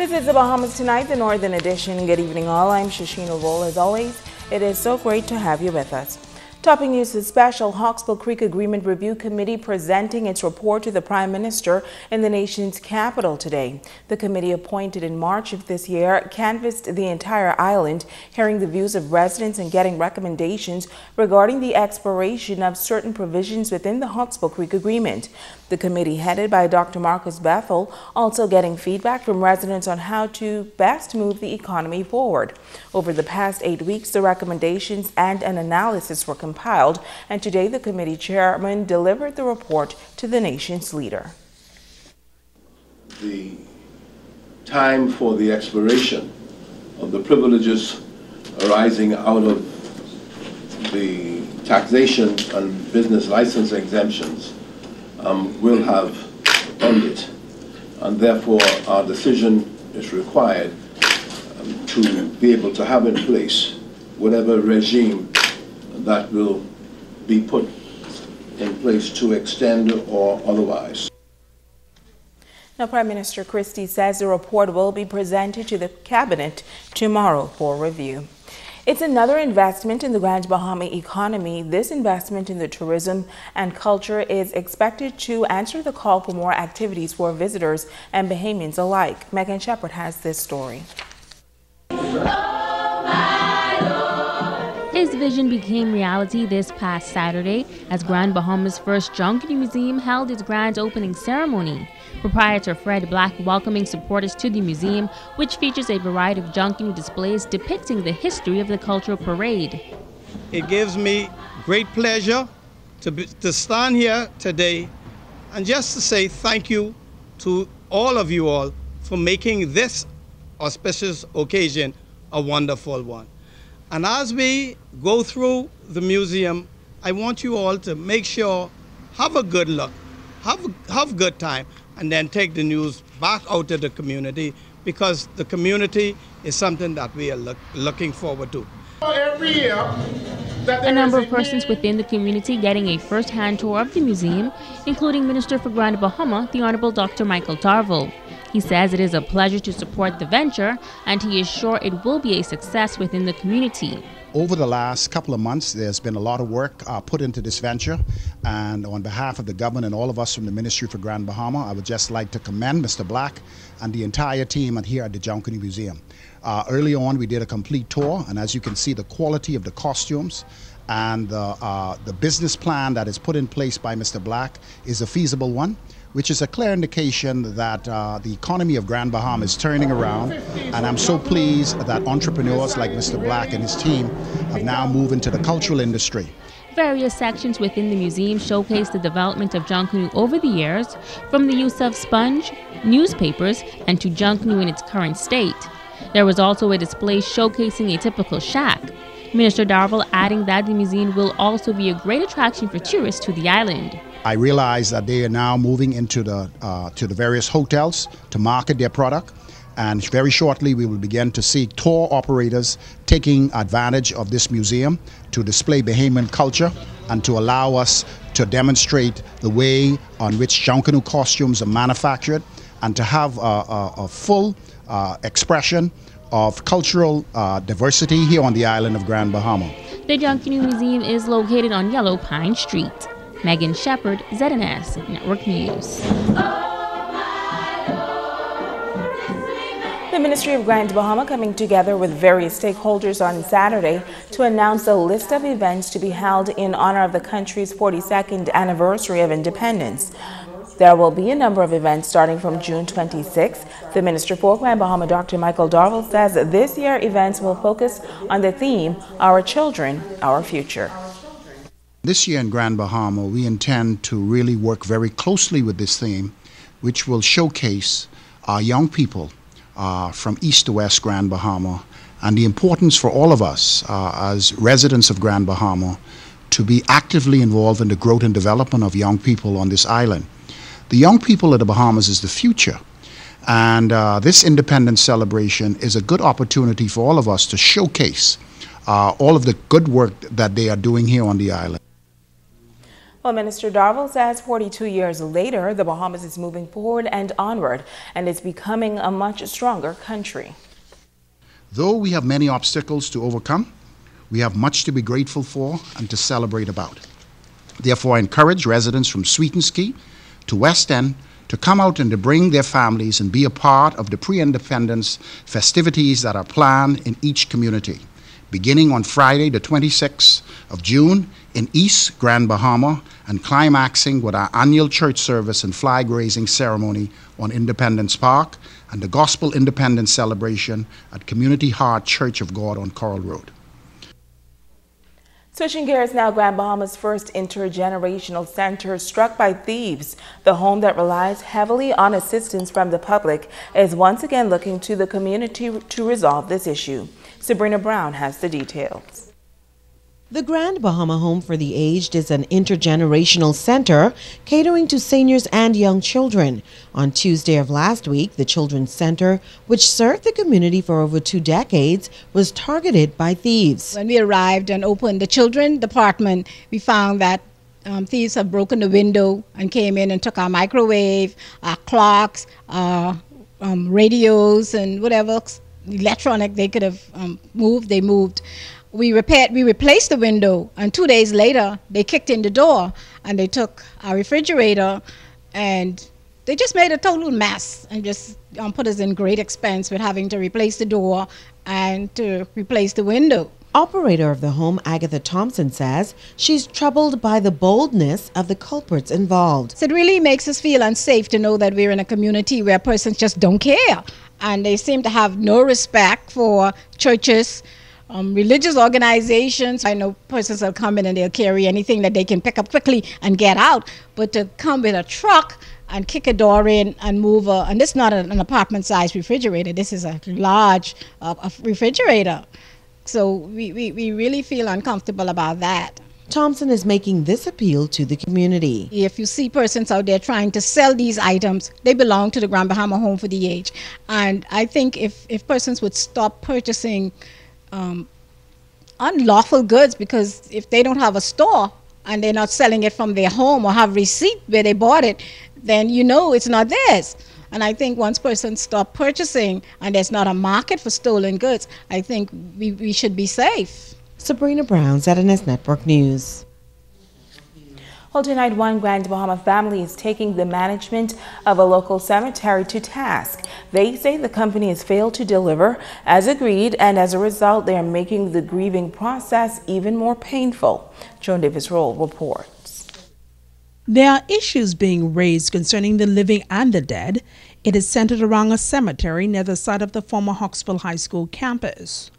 This is the Bahamas Tonight, the Northern Edition. Good evening all. I'm Shashina Roll. As always, it is so great to have you with us. Topping news, the Special Hawksbill Creek Agreement Review Committee presenting its report to the Prime Minister in the nation's capital today. The committee, appointed in March of this year, canvassed the entire island, hearing the views of residents and getting recommendations regarding the expiration of certain provisions within the Hawksbill Creek Agreement. The committee, headed by Dr. Marcus Bethel, also getting feedback from residents on how to best move the economy forward. Over the past 8 weeks, the recommendations and an analysis were compiled, and today the committee chairman delivered the report to the nation's leader. The time for the expiration of the privileges arising out of the taxation and business license exemptions will have ended, and therefore our decision is required to be able to have in place whatever regime that will be put in place to extend or otherwise. Now, Prime Minister Christie says the report will be presented to the Cabinet tomorrow for review. It's another investment in the Grand Bahama economy. This investment in the tourism and culture is expected to answer the call for more activities for visitors and Bahamians alike. Megan Shepard has this story. His vision became reality this past Saturday as Grand Bahama's first Junkanoo Museum held its grand opening ceremony. Proprietor Fred Black welcoming supporters to the museum, which features a variety of Junkanoo displays depicting the history of the cultural parade. It gives me great pleasure to stand here today and just to say thank you to all of you all for making this auspicious occasion a wonderful one. And as we go through the museum, I want you all to make sure, have a good look, have a good time, and then take the news back out to the community, because the community is something that we are looking forward to. Every year, a number of persons within the community getting a first-hand tour of the museum, including Minister for Grand Bahama, the Honorable Dr. Michael Darville. He says it is a pleasure to support the venture, and he is sure it will be a success within the community. Over the last couple of months, there's been a lot of work put into this venture, and on behalf of the government and all of us from the Ministry for Grand Bahama, I would just like to commend Mr. Black and the entire team here at the Junkanoo Museum. Early on, we did a complete tour, and as you can see, the quality of the costumes and the business plan that is put in place by Mr. Black is a feasible one, which is a clear indication that the economy of Grand Bahama is turning around, and I'm so pleased that entrepreneurs like Mr. Black and his team have now moved into the cultural industry. Various sections within the museum showcase the development of Junkanoo over the years, from the use of sponge, newspapers, and to Junkanoo in its current state. There was also a display showcasing a typical shack. Minister Darville adding that the museum will also be a great attraction for tourists to the island. I realize that they are now moving into the various hotels to market their product, and very shortly we will begin to see tour operators taking advantage of this museum to display Bahamian culture and to allow us to demonstrate the way on which Junkanoo costumes are manufactured, and to have a full expression of cultural diversity here on the island of Grand Bahama. The Junkanoo Museum is located on Yellow Pine Street. Megan Shepard, ZNS Network News. The Ministry of Grand Bahama coming together with various stakeholders on Saturday to announce a list of events to be held in honor of the country's 42nd anniversary of independence. There will be a number of events starting from June 26th. The Minister for Grand Bahama, Dr. Michael Darville, says this year events will focus on the theme, Our Children, Our Future. This year in Grand Bahama, we intend to really work very closely with this theme, which will showcase our young people from east to west Grand Bahama, and the importance for all of us as residents of Grand Bahama to be actively involved in the growth and development of young people on this island. The young people of the Bahamas is the future, and this independence celebration is a good opportunity for all of us to showcase all of the good work that they are doing here on the island. Well, Minister Darville says 42 years later, the Bahamas is moving forward and onward, and is becoming a much stronger country. Though we have many obstacles to overcome, we have much to be grateful for and to celebrate about. Therefore, I encourage residents from Sweetensky to West End to come out and to bring their families and be a part of the pre-independence festivities that are planned in each community, beginning on Friday, the 26th of June in East Grand Bahama and climaxing with our annual church service and flag raising ceremony on Independence Park and the Gospel Independence celebration at Community Heart Church of God on Coral Road. Switching gears now, Grand Bahama's first intergenerational center struck by thieves. The home that relies heavily on assistance from the public is once again looking to the community to resolve this issue. Sabrina Brown has the details. The Grand Bahama Home for the Aged is an intergenerational center catering to seniors and young children. On Tuesday of last week, the Children's Center, which served the community for over 2 decades, was targeted by thieves. When we arrived and opened the children's department, we found that thieves have broken the window and came in and took our microwave, our clocks, our radios, and whatever electronic they could have moved, they moved. We replaced the window, and 2 days later, they kicked in the door, and they took our refrigerator, and they just made a total mess, and just put us in great expense with having to replace the door and to replace the window. Operator of the home, Agatha Thompson, says she's troubled by the boldness of the culprits involved. So it really makes us feel unsafe to know that we're in a community where persons just don't care, and they seem to have no respect for churches, religious organizations. I know persons will come in and they'll carry anything that they can pick up quickly and get out, but to come with a truck and kick a door in and move and this is not an apartment-sized refrigerator, this is a large refrigerator. So we really feel uncomfortable about that. Thompson is making this appeal to the community. If you see persons out there trying to sell these items, they belong to the Grand Bahama Home for the Aged. And I think if persons would stop purchasing unlawful goods, because if they don't have a store and they're not selling it from their home or have receipt where they bought it, then you know it's not theirs. And I think once persons stop purchasing and there's not a market for stolen goods, I think we should be safe. Sabrina Brown, ZNS Network News. Well, tonight, one Grand Bahama family is taking the management of a local cemetery to task. They say the company has failed to deliver as agreed, and as a result, they are making the grieving process even more painful. Joan Davis-Roll reports. There are issues being raised concerning the living and the dead. It is centered around a cemetery near the site of the former Hawksville High School campus.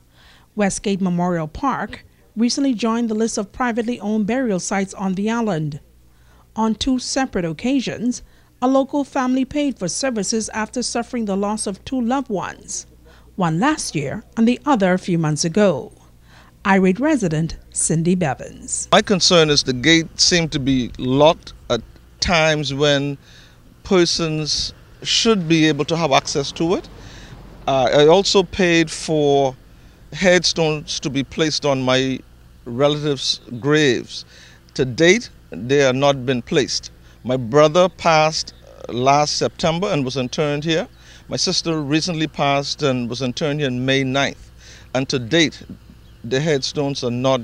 Westgate Memorial Park recently joined the list of privately owned burial sites on the island. On 2 separate occasions, a local family paid for services after suffering the loss of 2 loved ones, one last year and the other a few months ago. Irate resident Cindy Bevins. My concern is the gate seemed to be locked at times when persons should be able to have access to it. I also paid for headstones to be placed on my relatives' graves. To date, they have not been placed. My brother passed last September and was interned here. My sister recently passed and was interned here on May 9th. And to date, the headstones are not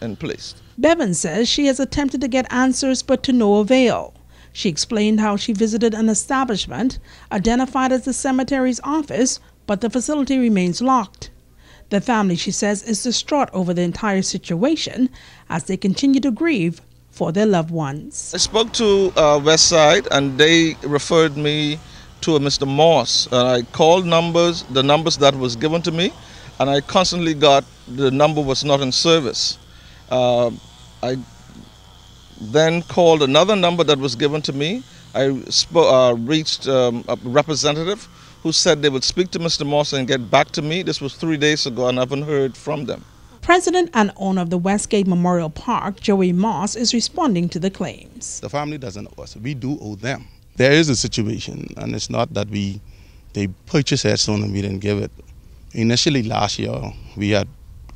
in place. Bevan says she has attempted to get answers but to no avail. She explained how she visited an establishment identified as the cemetery's office, but the facility remains locked. The family, she says, is distraught over the entire situation as they continue to grieve for their loved ones. I spoke to Westside and they referred me to a Mr. Moss. I called the numbers that was given to me, and I constantly got the number was not in service. I then called another number that was given to me. I reached a representative who said they would speak to Mr. Moss and get back to me. This was 3 days ago and I haven't heard from them. President and owner of the Westgate Memorial Park, Joey Moss, is responding to the claims. The family doesn't owe us. We do owe them. There is a situation, and it's not that they purchased headstone and we didn't give it. Initially last year, we had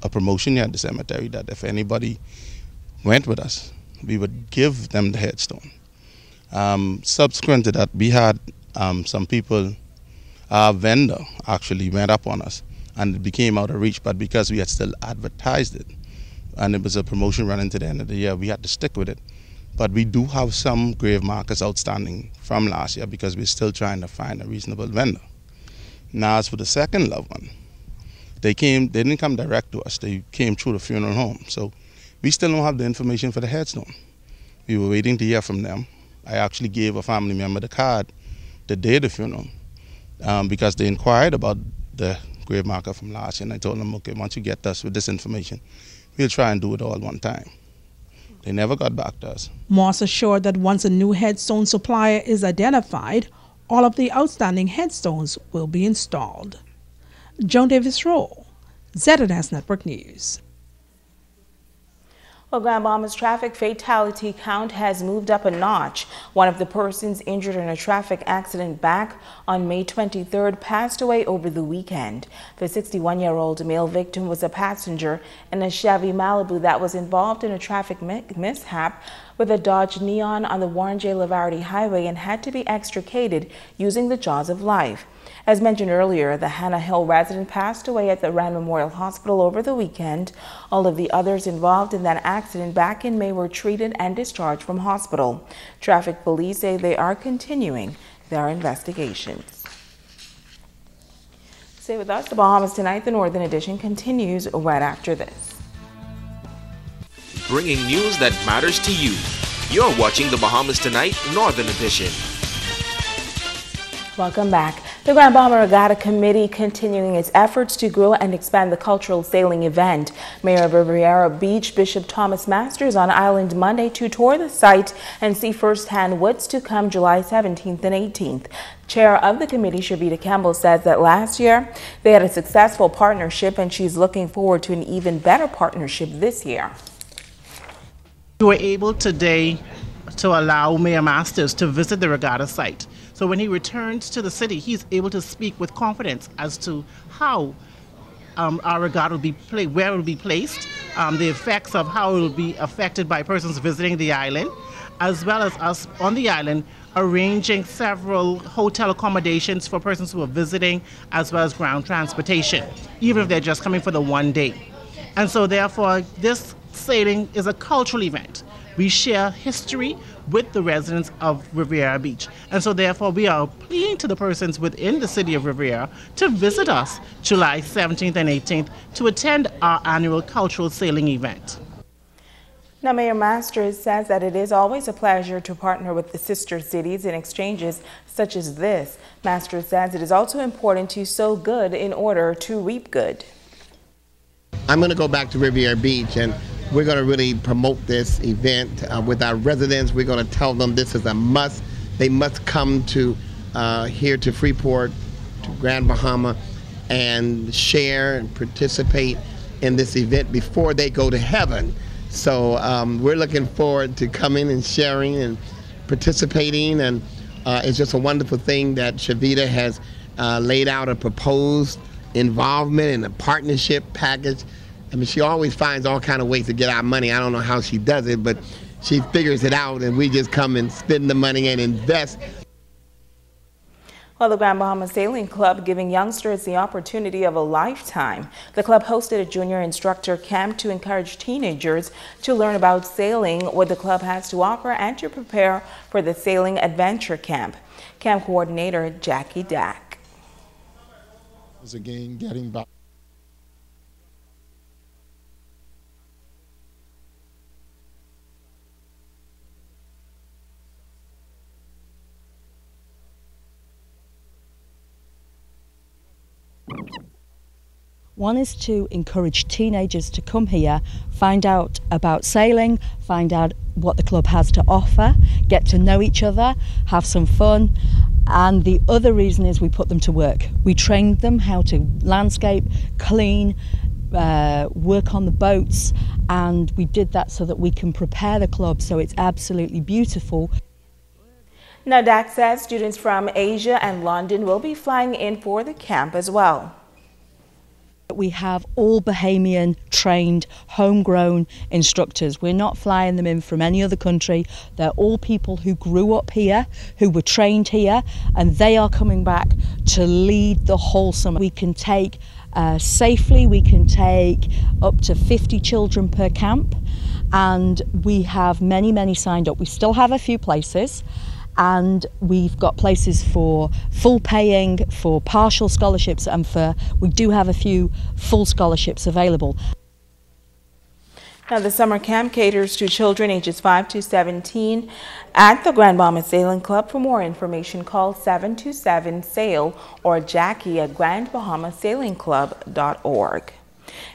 a promotion here at the cemetery that if anybody went with us we would give them the headstone. Subsequent to that, we had some people, our vendor actually went up on us, and it became out of reach, but because we had still advertised it, and it was a promotion running to the end of the year, we had to stick with it. But we do have some grave markers outstanding from last year because we're still trying to find a reasonable vendor. Now, as for the second loved one, they didn't come direct to us, they came through the funeral home. So we still don't have the information for the headstone. We were waiting to hear from them. I actually gave a family member the card the day of the funeral because they inquired about the grave marker from last year, and I told them, okay, once you get us with this information, we'll try and do it all one time. They never got back to us. Moss assured that once a new headstone supplier is identified, all of the outstanding headstones will be installed. Joan Davis-Rowe, ZNS Network News. Well, Grand Bahama's traffic fatality count has moved up a notch. One of the persons injured in a traffic accident back on May 23rd passed away over the weekend. The 61-year-old male victim was a passenger in a Chevy Malibu that was involved in a traffic mishap with a Dodge Neon on the Warren J. Lavarity Highway and had to be extricated using the jaws of life. As mentioned earlier, the Hannah Hill resident passed away at the Rand Memorial Hospital over the weekend. All of the others involved in that accident back in May were treated and discharged from hospital. Traffic police say they are continuing their investigations. Stay with us. The Bahamas Tonight, the Northern Edition, continues right after this. Bringing news that matters to you. You're watching the Bahamas Tonight, Northern Edition. Welcome back. The Grand Bahama Regatta Committee continuing its efforts to grow and expand the cultural sailing event. Mayor of Riviera Beach, Bishop Thomas Masters, on island Monday to tour the site and see firsthand what's to come July 17th and 18th. Chair of the committee, Shavita Campbell, says that last year they had a successful partnership and she's looking forward to an even better partnership this year. We were able today to allow Mayor Masters to visit the regatta site. So when he returns to the city, he's able to speak with confidence as to how our regatta will be where it will be placed, the effects of how it will be affected by persons visiting the island, as well as us on the island arranging several hotel accommodations for persons who are visiting, as well as ground transportation, even if they're just coming for the one day. And so therefore, this sailing is a cultural event. We share history with the residents of Riviera Beach. And so therefore we are pleading to the persons within the city of Riviera to visit us July 17th and 18th to attend our annual cultural sailing event. Now, Mayor Masters says that it is always a pleasure to partner with the sister cities in exchanges such as this. Masters says it is also important to sow good in order to reap good. I'm going to go back to Riviera Beach, and we're going to really promote this event with our residents. We're going to tell them this is a must. They must come to here to Freeport, to Grand Bahama, and share and participate in this event before they go to heaven. So we're looking forward to coming and sharing and participating, and it's just a wonderful thing that Shavita has laid out a proposed involvement and a partnership package. I mean, she always finds all kind of ways to get our money. I don't know how she does it, but she figures it out, and we just come and spend the money and invest. Well, the Grand Bahama Sailing Club giving youngsters the opportunity of a lifetime. The club hosted a junior instructor camp to encourage teenagers to learn about sailing, what the club has to offer, and to prepare for the Sailing Adventure Camp. Camp coordinator Jackie Dack. Again, getting back. One is to encourage teenagers to come here, find out about sailing, find out what the club has to offer, get to know each other, have some fun. And the other reason is we put them to work. We train them how to landscape, clean, work on the boats, and we did that so that we can prepare the club so it's absolutely beautiful. Now, Dak says students from Asia and London will be flying in for the camp as well. We have all Bahamian trained, homegrown instructors. We're not flying them in from any other country. They're all people who grew up here, who were trained here, and they are coming back to lead the whole summer. We can take safely, we can take up to 50 children per camp, and we have many signed up. We still have a few places, and we've got places for full paying, for partial scholarships, and we do have a few full scholarships available. Now, the summer camp caters to children ages 5 to 17 at the Grand Bahama Sailing Club. For more information, call 727-SAIL or Jackie at grandbahamasailingclub.org.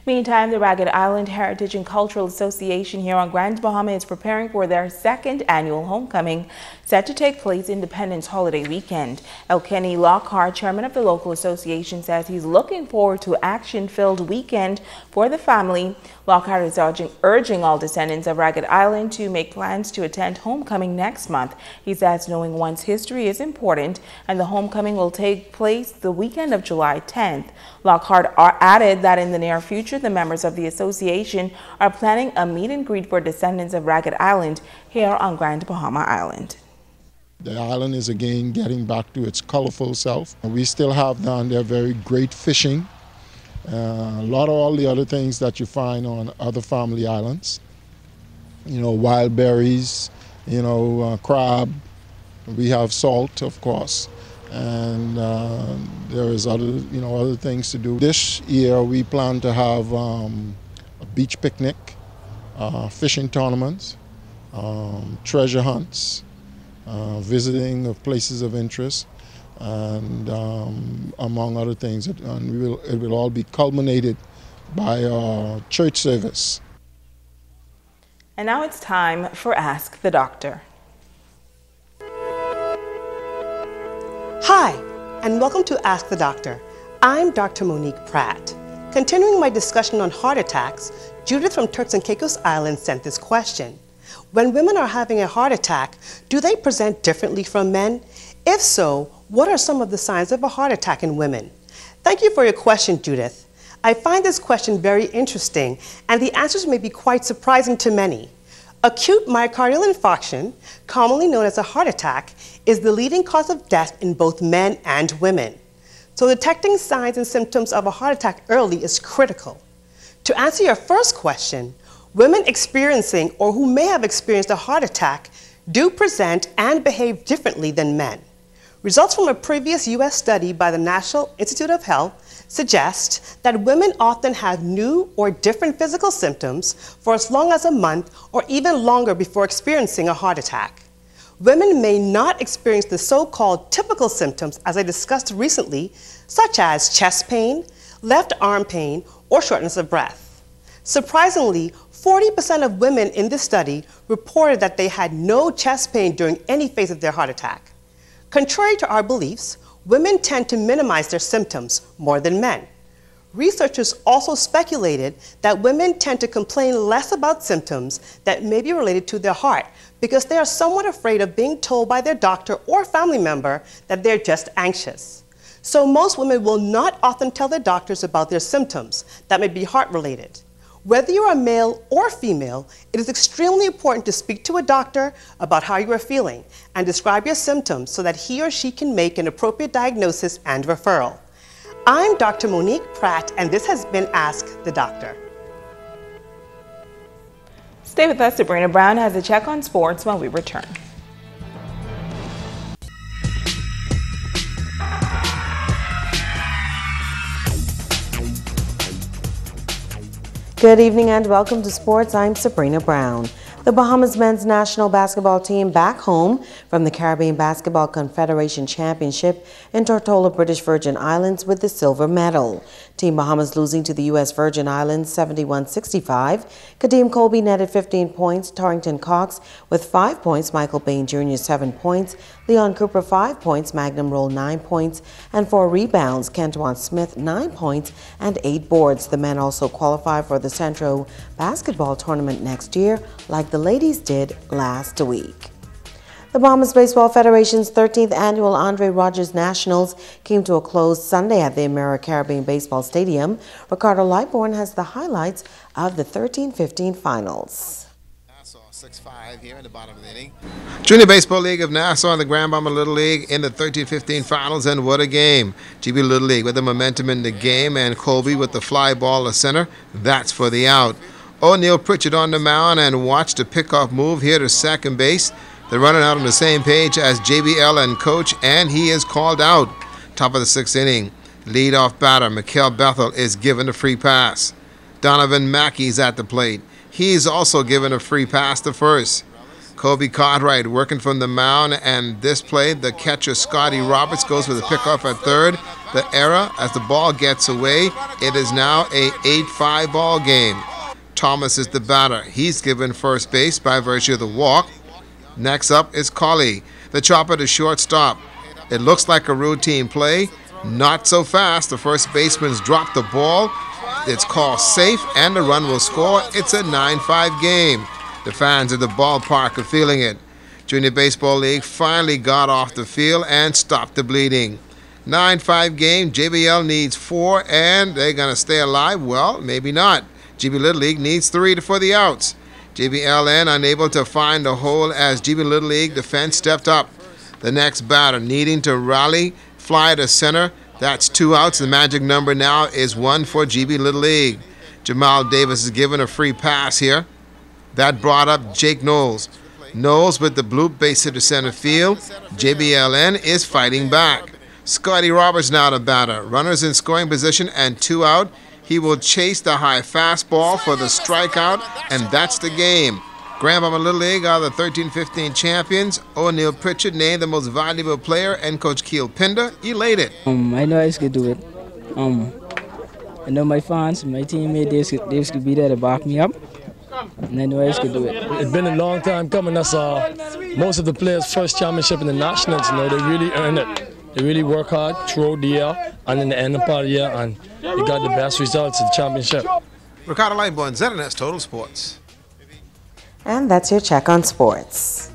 Meantime, the Ragged Island Heritage and Cultural Association here on Grand Bahama is preparing for their second annual homecoming, set to take place Independence Holiday weekend. Elkenny Lockhart, chairman of the local association, says he's looking forward to action-filled weekend for the family. Lockhart is urging all descendants of Ragged Island to make plans to attend homecoming next month. He says knowing one's history is important, and the homecoming will take place the weekend of July 10th. Lockhart added that in the near future, the members of the association are planning a meet and greet for descendants of Ragged Island here on Grand Bahama Island. The island is again getting back to its colorful self. We still have down there very great fishing, a lot of all the other things that you find on other family islands. You know, wild berries, you know, crab. We have salt, of course, and there is other things to do. This year we plan to have a beach picnic, fishing tournaments, treasure hunts, visiting of places of interest, and among other things, and it will all be culminated by our church service. And now it's time for Ask the Doctor. Hi, and welcome to Ask the Doctor. I'm Dr. Monique Pratt. Continuing my discussion on heart attacks, Judith from Turks and Caicos Island sent this question. When women are having a heart attack, do they present differently from men? If so, what are some of the signs of a heart attack in women? Thank you for your question, Judith. I find this question very interesting, and the answers may be quite surprising to many. Acute myocardial infarction, commonly known as a heart attack, is the leading cause of death in both men and women. So detecting signs and symptoms of a heart attack early is critical. To answer your first question, women experiencing or who may have experienced a heart attack do present and behave differently than men. Results from a previous U.S. study by the National Institute of Health suggest that women often have new or different physical symptoms for as long as a month or even longer before experiencing a heart attack. Women may not experience the so-called typical symptoms as I discussed recently, such as chest pain, left arm pain, or shortness of breath. Surprisingly, 40% of women in this study reported that they had no chest pain during any phase of their heart attack. Contrary to our beliefs, women tend to minimize their symptoms more than men. Researchers also speculated that women tend to complain less about symptoms that may be related to their heart because they are somewhat afraid of being told by their doctor or family member that they're just anxious. So most women will not often tell their doctors about their symptoms that may be heart-related. Whether you are male or female, it is extremely important to speak to a doctor about how you are feeling and describe your symptoms so that he or she can make an appropriate diagnosis and referral. I'm Dr. Monique Pratt, and this has been Ask the Doctor. Stay with us. Sabrina Brown has a check on sports when we return. Good evening and welcome to sports. I'm Sabrina Brown. The Bahamas men's national basketball team back home from the Caribbean Basketball Confederation Championship in Tortola, British Virgin Islands with the silver medal. Team Bahamas losing to the U.S. Virgin Islands 71-65. Kadeem Colby netted 15 points, Torrington Cox with 5 points, Michael Bain Jr. 7 points, Leon Cooper 5 points, Magnum Roll 9 points, and 4 rebounds, Kentuan Smith 9 points and 8 boards. The men also qualify for the Centro Basketball Tournament next year, like the ladies did last week. The Bahamas Baseball Federation's 13th annual Andre Rogers Nationals came to a close Sunday at the AmeriCaribbean Baseball Stadium. Ricardo Lightbourne has the highlights of the 13-15 finals. 6-5 here in the bottom of the inning. Junior Baseball League of Nassau and the Grand Bahama Little League in the 13-15 finals, and what a game. GB Little League with the momentum in the game, and Colby with the fly ball to center. That's for the out. O'Neal Pritchard on the mound and watched a pickoff move here to second base. They're running out on the same page as JBL and coach, and he is called out. Top of the 6th inning. Leadoff batter Mikael Bethel is given a free pass. Donovan Mackey's at the plate. He's also given a free pass to first. Kobe Cartwright working from the mound, and this play, the catcher Scotty Roberts goes with a pickoff at third. The error as the ball gets away. It is now a 8-5 ball game. Thomas is the batter. He's given first base by virtue of the walk. Next up is Colley, the chopper to shortstop. It looks like a routine play. Not so fast. The first baseman's dropped the ball. It's called safe, and the run will score. It's a 9-5 game. The fans at the ballpark are feeling it. Junior Baseball League finally got off the field and stopped the bleeding. 9-5 game. JBL needs 4, and they're going to stay alive? Well, maybe not. GB Little League needs 3 for the outs. JBLN unable to find the hole as GB Little League defense stepped up. The next batter needing to rally, fly to center. That's 2 outs. The magic number now is 1 for GB Little League. Jamal Davis is given a free pass here. That brought up Jake Knowles. Knowles with the bloop base hit to center field. JBLN is fighting back. Scotty Roberts now the batter. Runners in scoring position and 2 out. He will chase the high fastball for the strikeout, and that's the game. Grand Bahama Little League are the 13-15 champions. O'Neal Pritchard named the most valuable player, and Coach Keel Pinder elated. I know I could do it. I know my fans, my teammates, they could be there to back me up. And I know I could do it. It's been a long time coming. That's most of the players' first championship in the Nationals. You know, they really earn it. They really work hard throughout the year and in the end of the year, and they got the best results in the championship. Ricardo Lightbourne, ZNS Total Sports. And that's your check on sports.